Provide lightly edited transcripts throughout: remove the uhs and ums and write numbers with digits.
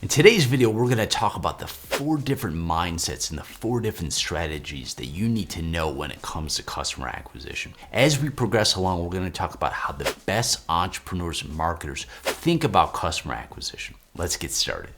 In today's video, we're going to talk about the 4 different mindsets and the 4 different strategies that you need to know when it comes to customer acquisition. As we progress along, we're going to talk about how the best entrepreneurs and marketers think about customer acquisition. Let's get started.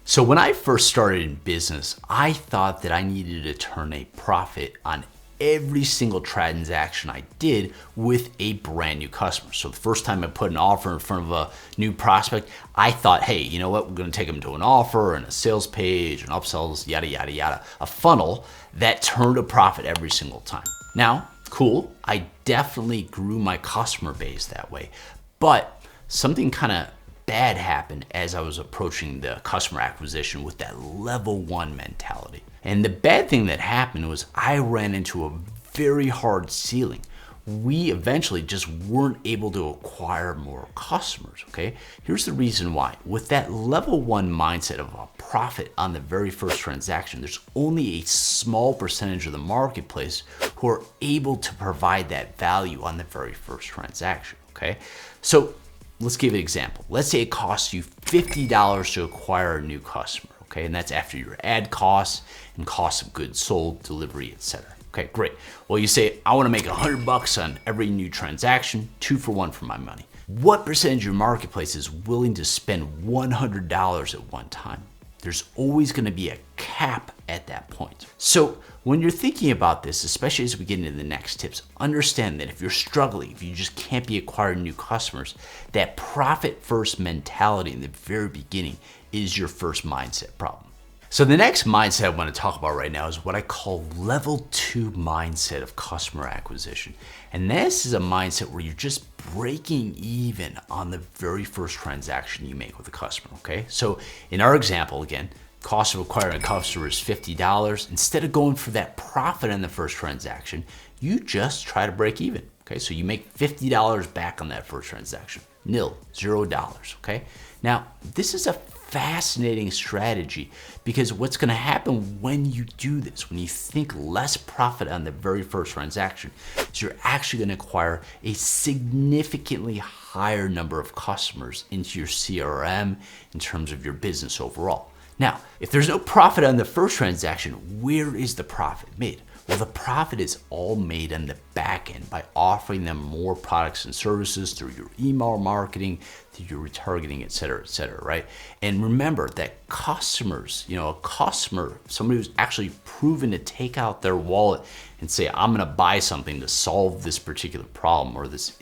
So when I first started in business, I thought that I needed to turn a profit on every single transaction I did with a brand new customer. So the first time I put an offer in front of a new prospect, I thought, hey, you know what? We're going to take them to an offer and a sales page and upsells, yada, yada, yada, a funnel that turned a profit every single time. Now, cool. I definitely grew my customer base that way, but something kind of bad happened as I was approaching the customer acquisition with that level 1 mentality. And the bad thing that happened was I ran into a very hard ceiling. We eventually just weren't able to acquire more customers, okay? Here's the reason why. With that level 1 mindset of a profit on the very first transaction, there's only a small percentage of the marketplace who are able to provide that value on the very first transaction, okay? So let's give an example. Let's say it costs you $50 to acquire a new customer. Okay, and that's after your ad costs and cost of goods sold, delivery, etc. Okay, great. Well, you say, I want to make $100 on every new transaction, 2 for 1 for my money. What percentage of your marketplace is willing to spend $100 at one time? There's always going to be a cap at that point. So when you're thinking about this, especially as we get into the next tips, understand that if you're struggling, if you just can't be acquiring new customers, that profit first mentality in the very beginning is your first mindset problem. So the next mindset I want to talk about right now is what I call level 2 mindset of customer acquisition. And this is a mindset where you're just breaking even on the very first transaction you make with a customer, okay? So in our example, again, cost of acquiring a customer is $50. Instead of going for that profit on the first transaction, you just try to break even, okay? So you make $50 back on that first transaction. Nil, $0, okay? Now, this is a fascinating strategy because what's going to happen when you do this, when you think less profit on the very first transaction, is you're actually going to acquire a significantly higher number of customers into your CRM in terms of your business overall. Now, if there's no profit on the first transaction, where is the profit made? Well, the profit is all made on the back end by offering them more products and services through your email marketing, through your retargeting, et cetera, right? And remember that customers, a customer, somebody who's actually proven to take out their wallet and say, I'm gonna buy something to solve this particular problem or this,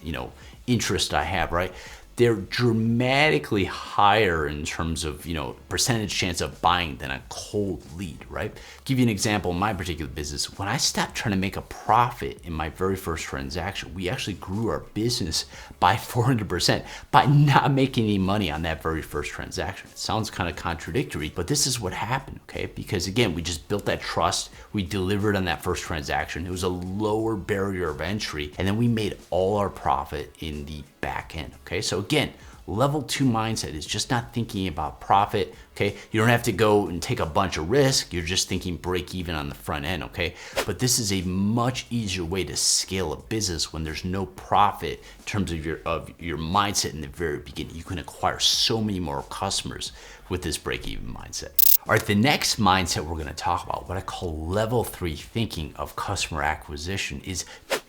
interest I have, right? They're dramatically higher in terms of, percentage chance of buying than a cold lead, right? Give you an example in my particular business. When I stopped trying to make a profit in my very first transaction, we actually grew our business by 400% by not making any money on that very first transaction. It sounds kind of contradictory, but this is what happened, okay? Because again, we just built that trust. We delivered on that first transaction. It was a lower barrier of entry, and then we made all our profit in the back end, okay? So again, level 2 mindset is just not thinking about profit, okay? You don't have to go and take a bunch of risk. You're just thinking break even on the front end, okay? But this is a much easier way to scale a business when there's no profit in terms of your mindset in the very beginning. You can acquire so many more customers with this break even mindset. All right, the next mindset we're gonna talk about, what I call level 3 thinking of customer acquisition, is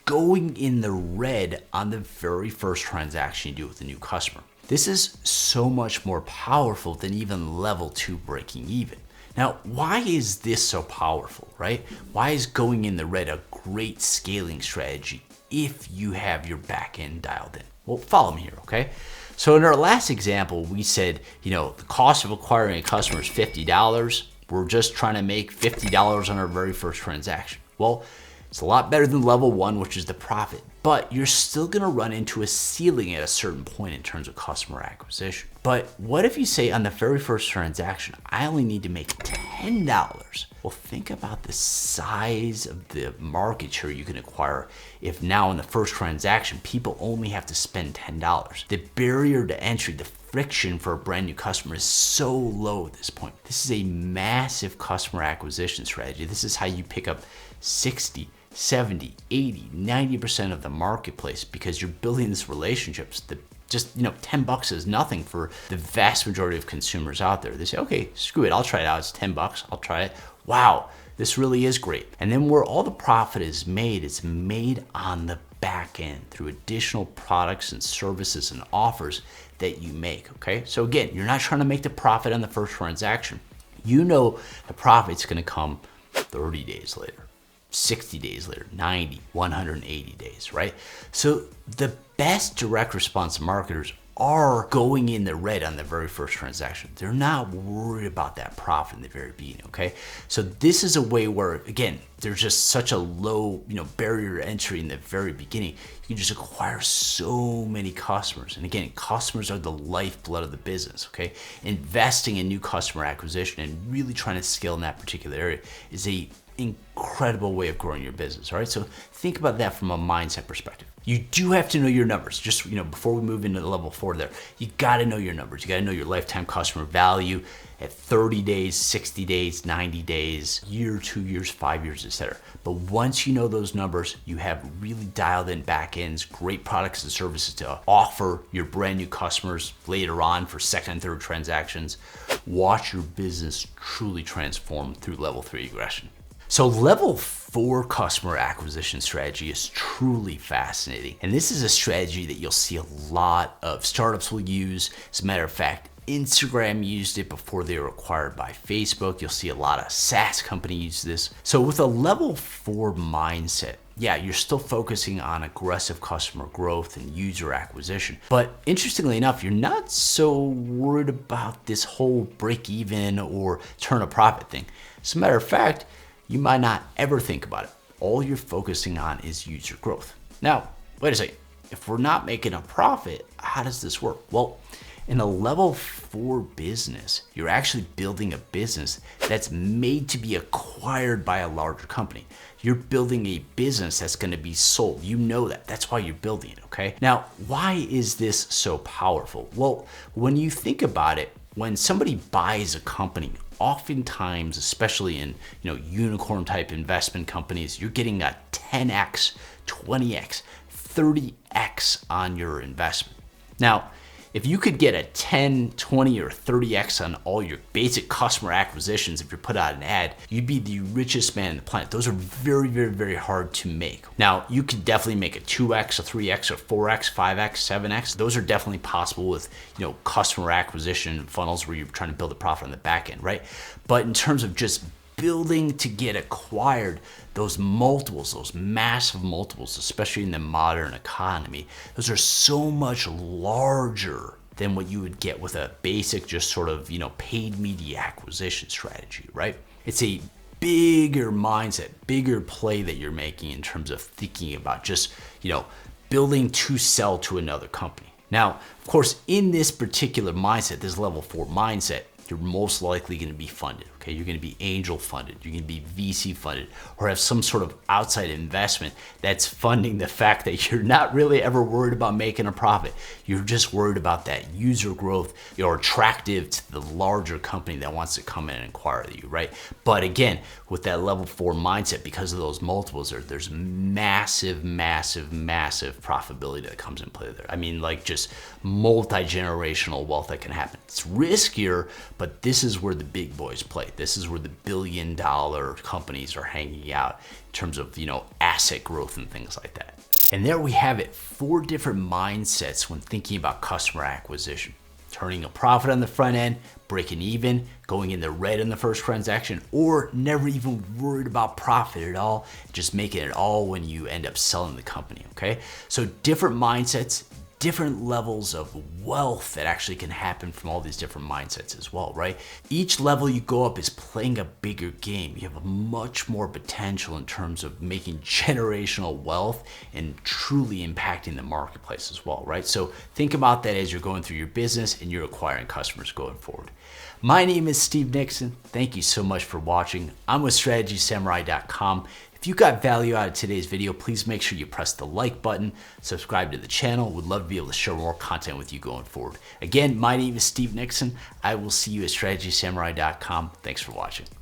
going in the red on the very first transaction you do with a new customer. This is so much more powerful than even level 2 breaking even. Now, why is this so powerful, right? Why is going in the red a great scaling strategy if you have your back end dialed in? Well, follow me here, okay? So in our last example, we said, the cost of acquiring a customer is $50. We're just trying to make $50 on our very first transaction. Well, it's a lot better than level 1, which is the profit, but you're still gonna run into a ceiling at a certain point in terms of customer acquisition. But what if you say on the very first transaction, I only need to make $10? Well, think about the size of the market share you can acquire if now in the first transaction, people only have to spend $10. The barrier to entry, the friction for a brand new customer is so low at this point. This is a massive customer acquisition strategy. This is how you pick up 60, 70, 80, 90% of the marketplace because you're building these relationships. The just, $10 is nothing for the vast majority of consumers out there. They say, okay, screw it, I'll try it out. It's $10, I'll try it. Wow, this really is great. And then where all the profit is made, it's made on the back end through additional products and services and offers that you make, okay? So again, you're not trying to make the profit on the first transaction. You know the profit's gonna come 30 days later, 60 days later, 90, 180 days, right? So the best direct response marketers are going in the red on the very first transaction. They're not worried about that profit in the very beginning, okay? So this is a way where, again, there's just such a low, barrier to entry in the very beginning. You can just acquire so many customers. And again, customers are the lifeblood of the business, okay? Investing in new customer acquisition and really trying to scale in that particular area is a incredible way of growing your business, all right? So think about that from a mindset perspective. You do have to know your numbers. Just, before we move into the level 4 there, you gotta know your numbers. You gotta know your lifetime customer value at 30 days, 60 days, 90 days, year, 2 years, 5 years, etc. But once you know those numbers, you have really dialed in back ends, great products and services to offer your brand new customers later on for second and third transactions. Watch your business truly transform through level 3 aggression. So level 4 customer acquisition strategy is truly fascinating. And this is a strategy that you'll see a lot of startups will use. As a matter of fact, Instagram used it before they were acquired by Facebook. You'll see a lot of SaaS companies use this. So with a level 4 mindset, yeah, you're still focusing on aggressive customer growth and user acquisition. But interestingly enough, you're not so worried about this whole break even or turn a profit thing. As a matter of fact, you might not ever think about it. All you're focusing on is user growth. Now, wait a second. If we're not making a profit, how does this work? Well, in a level 4 business, you're actually building a business that's made to be acquired by a larger company. You're building a business that's gonna be sold. You know that. That's why you're building it, okay? Now, why is this so powerful? Well, when you think about it, when somebody buys a company, oftentimes, especially in unicorn type investment companies, you're getting a 10x, 20x, 30x on your investment. Now, if you could get a 10, 20, or 30x on all your basic customer acquisitions, if you put out an ad, you'd be the richest man on the planet. Those are very, very, very hard to make. Now, you could definitely make a 2x, a 3x, or 4x, 5x, 7x. Those are definitely possible with customer acquisition funnels where you're trying to build a profit on the back end, right? But in terms of just building to get acquired, those multiples, those massive multiples, especially in the modern economy, those are so much larger than what you would get with a basic, just sort of, paid media acquisition strategy, right? It's a bigger mindset, bigger play that you're making in terms of thinking about just, building to sell to another company. Now, of course, in this particular mindset, this level 4 mindset, you're most likely going to be funded, okay? You're going to be angel funded, you're going to be VC funded, or have some sort of outside investment that's funding the fact that you're not really ever worried about making a profit. You're just worried about that user growth. You're attractive to the larger company that wants to come in and acquire you, right? But again, with that level 4 mindset, because of those multiples, there's massive, massive, massive profitability that comes in play there. I mean, like just multi-generational wealth that can happen. It's riskier, but this is where the big boys play. This is where the billion-dollar companies are hanging out in terms of, asset growth and things like that. And there we have it, 4 different mindsets when thinking about customer acquisition. Turning a profit on the front end, breaking even, going in the red in the first transaction, or never even worried about profit at all, just making it all when you end up selling the company, okay? So different mindsets, different levels of wealth that actually can happen from all these different mindsets as well, right? Each level you go up is playing a bigger game. You have a much more potential in terms of making generational wealth and truly impacting the marketplace as well, right? So think about that as you're going through your business and you're acquiring customers going forward. My name is Steve Nixon. Thank you so much for watching. I'm with StrategySamurai.com. If you got value out of today's video, please make sure you press the like button, subscribe to the channel. Would love to be able to share more content with you going forward. Again, my name is Steve Nixon. I will see you at StrategySamurai.com. Thanks for watching.